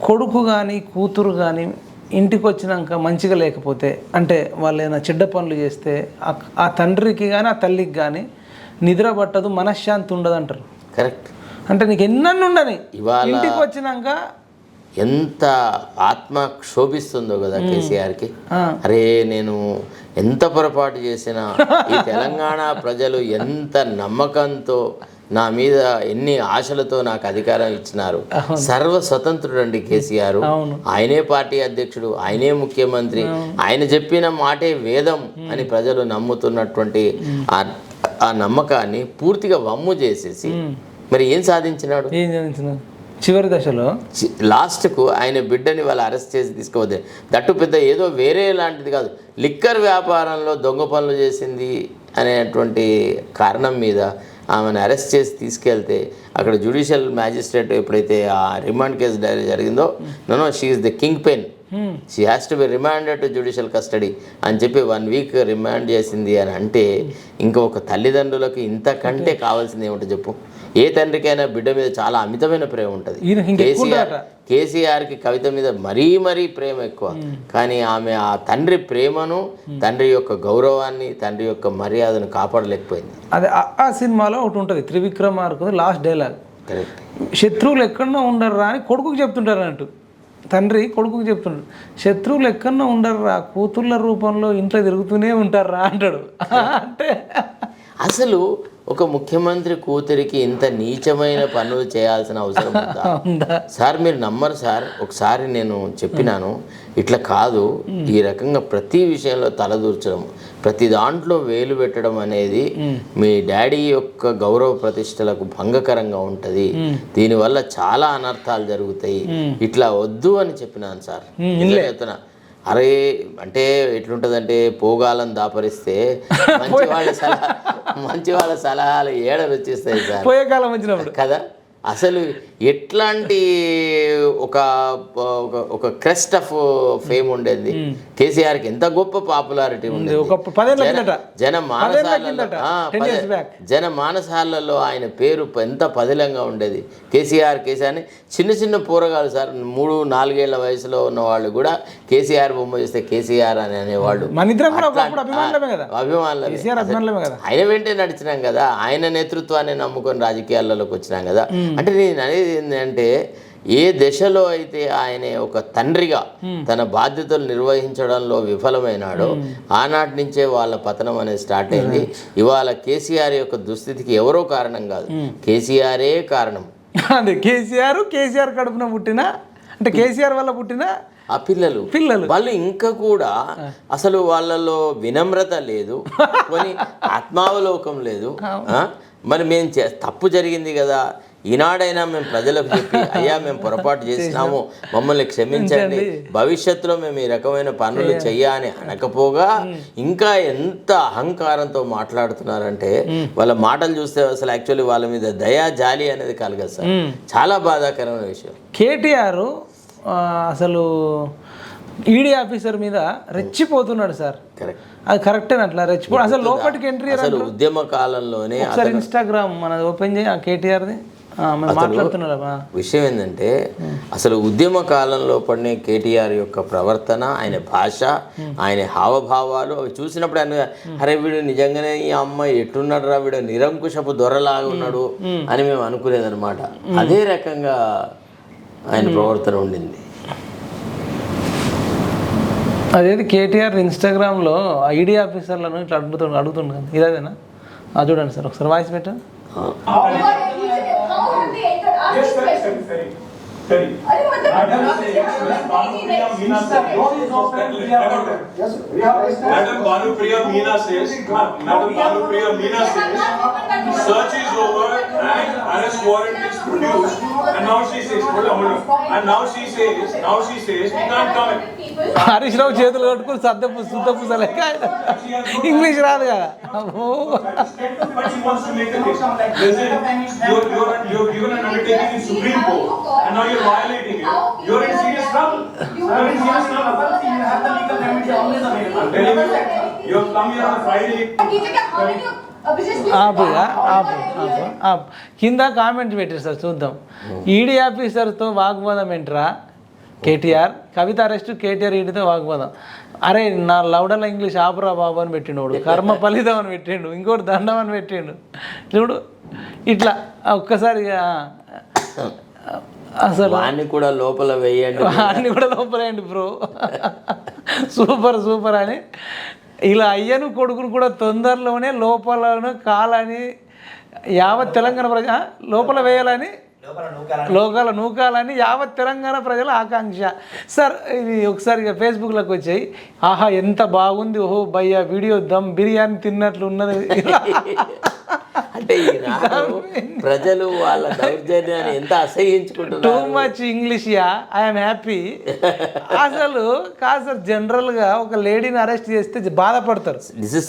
కొడుకు కానీ కూతురు కానీ ఇంటికి వచ్చినాక మంచిగా లేకపోతే, అంటే వాళ్ళు ఏమైనా చెడ్డ పనులు చేస్తే ఆ తండ్రికి కానీ ఆ తల్లికి కానీ నిద్ర పట్టదు, మనశ్శాంతి ఉండదు అంటారు. కరెక్ట్. అంటే నీకు ఎన్నన్ను ఉండని ఇవాళ ఇంటికి వచ్చినాక ఎంత ఆత్మ క్షోభిస్తుందో కదా కేసీఆర్కి. అరే నేను ఎంత పొరపాటు చేసినా ఈ తెలంగాణ ప్రజలు ఎంత నమ్మకంతో నా మీద ఎన్ని ఆశలతో నాకు అధికారం ఇచ్చినారు. సర్వ స్వతంత్రుడు అండి కేసీఆర్. ఆయనే పార్టీ అధ్యక్షుడు, ఆయనే ముఖ్యమంత్రి, ఆయన చెప్పిన మాటే వేదం అని ప్రజలు నమ్ముతున్నటువంటి ఆ నమ్మకాన్ని పూర్తిగా వమ్ము చేసేసి మరి ఏం సాధించినాడు? చివరి దశలో లాస్ట్కు ఆయన బిడ్డని వాళ్ళు అరెస్ట్ చేసి తీసుకోవద్దు. దట్టు పెద్ద ఏదో వేరే లాంటిది కాదు, లిక్కర్ వ్యాపారంలో దొంగ పనులు చేసింది అనేటువంటి కారణం మీద ఆమెను అరెస్ట్ చేసి తీసుకెళ్తే అక్కడ జ్యుడిషియల్ మ్యాజిస్ట్రేట్ ఎప్పుడైతే ఆ రిమాండ్ కేసు జరిగిందో, no she is the kingpin, she has to be remanded to judicial custody అని చెప్పి 1 వీక్ రిమాండ్ చేసింది అని అంటే ఇంకొక తల్లిదండ్రులకు ఇంతకంటే కావాల్సింది ఏమిటో చెప్పు. ఏ తండ్రికైనా బిడ్డ మీద చాలా అమితమైన ప్రేమ ఉంటుంది. కేసీఆర్కి కవిత మీద మరీ ప్రేమ ఎక్కువ. కానీ ఆమె ఆ తండ్రి ప్రేమను, తండ్రి యొక్క గౌరవాన్ని, తండ్రి యొక్క మర్యాదను కాపాడలేకపోయింది. అదే ఆ సినిమాలో ఒకటి ఉంటుంది, త్రివిక్రమార్కు లాస్ట్ డైలాగ్, శత్రువులు ఎక్కడన్నా ఉండర్రా అని కొడుకుకి చెప్తుంటారు అన్నట్టు. తండ్రి కొడుకుకి చెప్తుంటాడు, శత్రువులు ఎక్కడన్నా ఉండర్రా, కూతుళ్ళ రూపంలో ఇంట్లో తిరుగుతూనే ఉంటారా అంటాడు. అంటే అసలు ఒక ముఖ్యమంత్రి కూతురికి ఇంత నీచమైన పనులు చేయాల్సిన అవసరం ఉందా సార్? మీరు నమ్మరు సార్, ఒకసారి నేను చెప్పినాను, ఇట్లా కాదు, ఈ రకంగా ప్రతి విషయంలో తలదూర్చడం, ప్రతి దాంట్లో వేలు పెట్టడం అనేది మీ డాడీ యొక్క గౌరవ ప్రతిష్టలకు భంగకరంగా ఉంటుంది, దీనివల్ల చాలా అనర్థాలు జరుగుతాయి, ఇట్లా వద్దు అని చెప్పినాను సార్. చెప్తున్నా, అరే అంటే ఎట్లుంటుందంటే పోగాలను దాపరిస్తే మంచి వాళ్ళ సలహాలు ఏడలు వచ్చేస్తాయి సార్ పోయే కాలం వచ్చినప్పుడు కదా. అసలు ఎట్లాంటి ఒక ఒక క్రెస్ట్ ఆఫ్ ఫేమ్ ఉండేది కేసీఆర్కి, ఎంత గొప్ప పాపులారిటీ ఉండేది. జన మానసాలలో ఆయన పేరు ఎంత పదిలంగా ఉండేది. కేసీఆర్ అని చిన్న పోరగాలు సార్, 3-4 ఏళ్ల వయసులో ఉన్న వాళ్ళు కూడా కేసీఆర్ బొమ్మ చూస్తే కేసీఆర్ అని అనేవాళ్ళు. అభిమానులు. ఆయన వెంటే నడిచినాం కదా, ఆయన నేతృత్వాన్ని నమ్ముకొని రాజకీయాల్లోకి వచ్చినాం కదా. అంటే నేను అనేది ఏంటంటే, ఏ దశలో అయితే ఆయన ఒక తండ్రిగా తన బాధ్యతలు నిర్వహించడంలో విఫలమైనాడో ఆనాటి నుంచే వాళ్ళ పతనం అనేది స్టార్ట్ అయింది. ఇవాళ కేసీఆర్ యొక్క దుస్థితికి ఎవరో కారణం కాదు, కేసీఆరే కారణం. అదే కేసీఆర్ కడుపున పుట్టిన, అంటే కేసీఆర్ వల్ల పుట్టిన ఆ పిల్లలు వాళ్ళు ఇంకా కూడా అసలు వాళ్ళలో వినమ్రత లేదు, కొన్ని ఆత్మావలోకం లేదు. మరి మేము తప్పు జరిగింది కదా, ఈనాడైనా మేము ప్రజలకు చెప్పి అయ్యా మేము పొరపాటు చేసినాము, మమ్మల్ని క్షమించండి, భవిష్యత్తులో మేము ఈ రకమైన పనులు చెయ్యాలని అనకపోగా ఇంకా ఎంత అహంకారంతో మాట్లాడుతున్నారంటే వాళ్ళ మాటలు చూస్తే అసలు యాక్చువల్లీ వాళ్ళ మీద దయా జాలి అనేది కలగదు సార్. చాలా బాధాకరమైన విషయం. కేటీఆర్ అసలు ఈడీ ఆఫీసర్ మీద రెచ్చిపోతున్నాడు సార్. అది కరెక్టే అట్లా రెచ్చిపో, అసలు లోపలికి ఎంట్రీ అసలు ఉద్యమ కాలంలోనే ఒకసారి ఇన్స్టాగ్రామ్ మనది ఓపెన్ చేయి, కేటీఆర్ది విషయం ఏంటంటే, అసలు ఉద్యమ కాలంలో పడిన కేటీఆర్ యొక్క ప్రవర్తన, ఆయన భాష, ఆయన హావభావాలు అవి చూసినప్పుడు ఆయన అరే వీడు నిజంగానే ఈ అమ్మాయి ఎట్టున్నాడు రా, వీడు నిరంకుశపు దొరలాగా ఉన్నాడు అని మేము అనుకునేదన్నమాట. అదే రకంగా ఆయన ప్రవర్తన ఉండింది. అదేది కేటీఆర్ ఇన్స్టాగ్రామ్లో ఐడి ఆఫీసర్లను ఇట్లా అడుగుతుండ ఇదేనా? చూడండి సార్, ఒకసారి వాయిస్ పెట్టండి. Madam Bhanupriya Meena says, search is over and arrest warrant is produced, and now she says, hold on, and now she says, we can't come in. Harish Rao చేతులు కట్టుకుని శుద్ధ పూసలేక ఇంగ్లీష్ రాదు కదా. But she wants to make a case. You're given an undertaking in Supreme Court, and now you're violating it. You're in serious trouble. You have the legal remedy always available. You have come here on Friday. కింద comment పెట్టారు sir, చూద్దాం. ED ఆఫీసర్తో వాగ్వాదం ఏంట్రా, కేటీఆర్ కవిత arrest, KTR ఈడితో వాగ్వాదం. అరే నా లౌడల English ఆపురా బాబు అని పెట్టిండు వాడు, కర్మ ఫలితం అని పెట్టిండు, ఇంకోటి దండం అని పెట్టిండు. చూడు ఇట్లా ఒక్కసారి అసలు వాడిని కూడా లోపల వేయండి, వాడిని కూడా లోపలేయండి బ్రో, సూపర్ సూపర్ అని. ఇలా అయ్యను కొడుకును కూడా తొందరలోనే లోపలను కాలని యావత్ తెలంగాణ ప్రజ లోపల వేయాలని, లోకాల నూకాలని యావత్ తెలంగాణ ప్రజల ఆకాంక్ష. సార్ ఇది ఒకసారి ఫేస్బుక్లోకి వచ్చాయి, ఆహా ఎంత బాగుంది, ఓహో భయ్యా వీడియో దమ్ బిర్యానీ తిన్నట్లు ఉన్నది. అంటే ఈనాడు ప్రజలు వాళ్ళ దౌర్జన్యాన్ని ఎంత అసహించుకుంటున్నారు. Too much English yeah, I'm happy. అసలు కాదు సార్, జనరల్గా ఒక లేడీని అరెస్ట్ చేస్తే బాధపడతారు,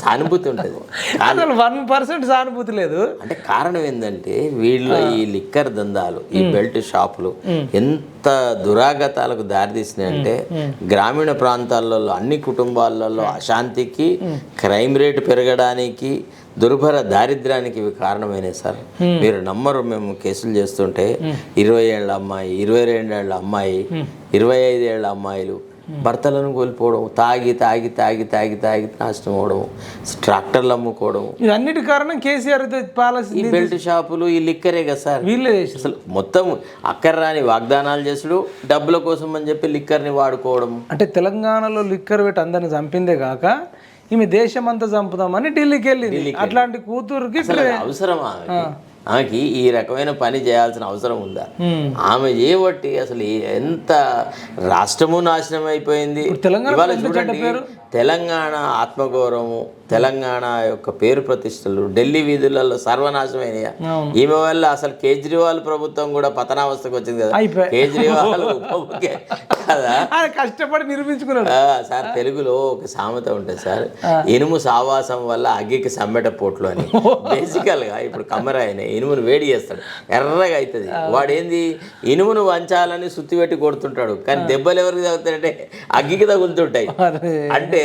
సానుభూతి ఉంటుంది. అసలు 1% సానుభూతి లేదు. అంటే కారణం ఏంటంటే వీళ్ళ ఈ లిక్కర్ దందాలు, ఈ బెల్ట్ షాపులు ఎంత దురాగతాలకు దారితీసినాయంటే గ్రామీణ ప్రాంతాలలో అన్ని కుటుంబాలలో అశాంతికి, క్రైమ్ రేటు పెరగడానికి, దుర్భర దారిద్ర్యానికి ఇవి కారణమైనవి సార్. మీరు నమ్మరు, మేము కేసులు చేస్తుంటే 20 ఏళ్ళ అమ్మాయి, 22 ఏళ్ళ అమ్మాయి, 25 ఏళ్ళ అమ్మాయిలు భర్తలను కోల్పోవడం, తాగి తాగి తాగి తాగి తాగి నాశనం అవడం, ట్రాక్టర్లు అమ్ముకోవడం, ఇదన్నిటి కారణం కేసీఆర్ పాలసీ. ఈ బెల్ట్ షాపులు, ఈ లిక్కరే కదా సార్. వీళ్ళే అసలు మొత్తం అక్కర్రాని వాగ్దానాలు చేసుడు, డబ్బుల కోసం అని చెప్పి లిక్కర్ని వాడుకోవడం. అంటే తెలంగాణలో లిక్కర్ పెట్టి అందరిని చంపిందే కాక ఈమె దేశం అంతా చంపుదామని ఢిల్లీకి వెళ్ళింది. అట్లాంటి కూతురుకి అవసరమా ఆమెకి ఈ రకమైన పని చేయాల్సిన అవసరం ఉందా? ఆమె చేయబట్టి అసలు ఎంత రాష్ట్రము నాశనం అయిపోయింది. ఇవాళ చూడండి, తెలంగాణ ఆత్మగౌరవము, తెలంగాణ యొక్క పేరు ప్రతిష్టలు ఢిల్లీ వీధులలో సర్వనాశమైనయా ఈమె వల్ల. అసలు కేజ్రీవాల్ ప్రభుత్వం కూడా పతనావస్థకు వచ్చింది కదా. కేజ్రీవాల్ కదా కష్టపడి నిర్మించుకున్నాడు సార్. తెలుగులో ఒక సామెత ఉంటుంది సార్, ఇనుము సావాసం వల్ల అగ్గికి సమ్మెట పోట్లు అని. బేసికల్ గా ఇప్పుడు కమ్మరాయనే ఇనుమును వేడి చేస్తాడు, ఎర్రగా అవుతుంది. వాడు ఏంది, ఇనుమును వంచాలని సుత్తి పెట్టి కొడుతుంటాడు, కానీ దెబ్బలు ఎవరికి తగులుతాయంటే అగ్గికి తగులుతుంటాయి. అంటే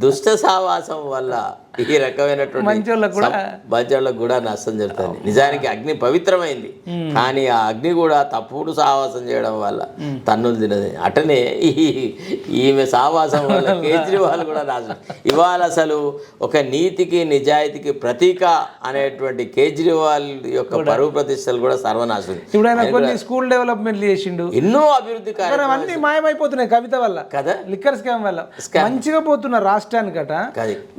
దుష్ట సావాసం వల్ల ఈ రకమైనటువంటి మంచోళ్ళకు కూడా నష్టం జరుగుతుంది. నిజానికి అగ్ని పవిత్రమైంది, కానీ ఆ అగ్ని కూడా తప్పుడు సావాసం చేయడం వల్ల తన్నులు తినది. అటనే ఈమె సావాసం వల్ల కేజ్రీవాల్ కూడా నాశనం. ఇవాళ అసలు ఒక నీతికి నిజాయితీకి ప్రతీక అనేటువంటి కేజ్రీవాల్ యొక్క పరువు ప్రతిష్టలు కూడా సర్వనాశనం. ఇప్పుడు ఆయన కొన్ని స్కూల్ డెవలప్మెంట్ చేసిండు, ఎన్నో అభివృద్ధి అన్ని మాయమైపోతున్నాయి కవిత వల్ల కదా, లిక్కర్ స్కామ్ వల్ల. మంచిగా పోతున్న రాష్ట్రానికట.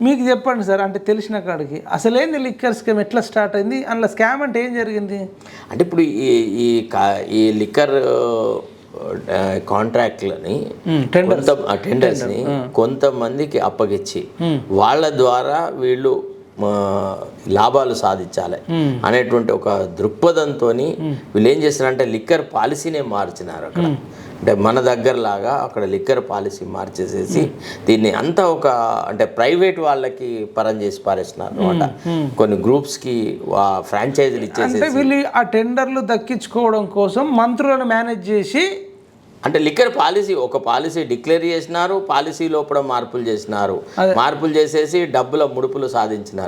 మీకు చెప్పండి సార్, అంటే తెలిసిన కాడికి అసలేంది లిక్కర్ స్కామ్, ఎట్లా స్టార్ట్ అయింది, అందులో స్కామ్ అంటే ఏం జరిగింది? అంటే ఇప్పుడు ఈ లిక్కర్ కాంట్రాక్ట్లని, టెండర్స్ని కొంతమందికి అప్పగించి వాళ్ళ ద్వారా వీళ్ళు లాభాలు సాధించాలి అనేటువంటి ఒక దృక్పథంతో వీళ్ళు ఏం చేస్తారంటే లిక్కర్ పాలసీనే మార్చినారు అక్కడ. అంటే మన దగ్గర లాగా అక్కడ లిక్కర్ పాలసీ మార్చేసేసి దీన్ని అంతా ఒక అంటే ప్రైవేట్ వాళ్ళకి పరం చేసి పారేస్తున్నారు అనమాట. కొన్ని గ్రూప్స్కి ఫ్రాంచైజీలు ఇచ్చేసి వీళ్ళు ఆ టెండర్లు దక్కించుకోవడం కోసం మంత్రులను మేనేజ్ చేసి, అంటే లిక్కర్ పాలసీ ఒక పాలసీ డిక్లేర్ చేసినారు, పాలసీ లోపల మార్పులు చేసినారు, మార్పులు చేసేసి డబ్బుల ముడుపులు సాధించినారు.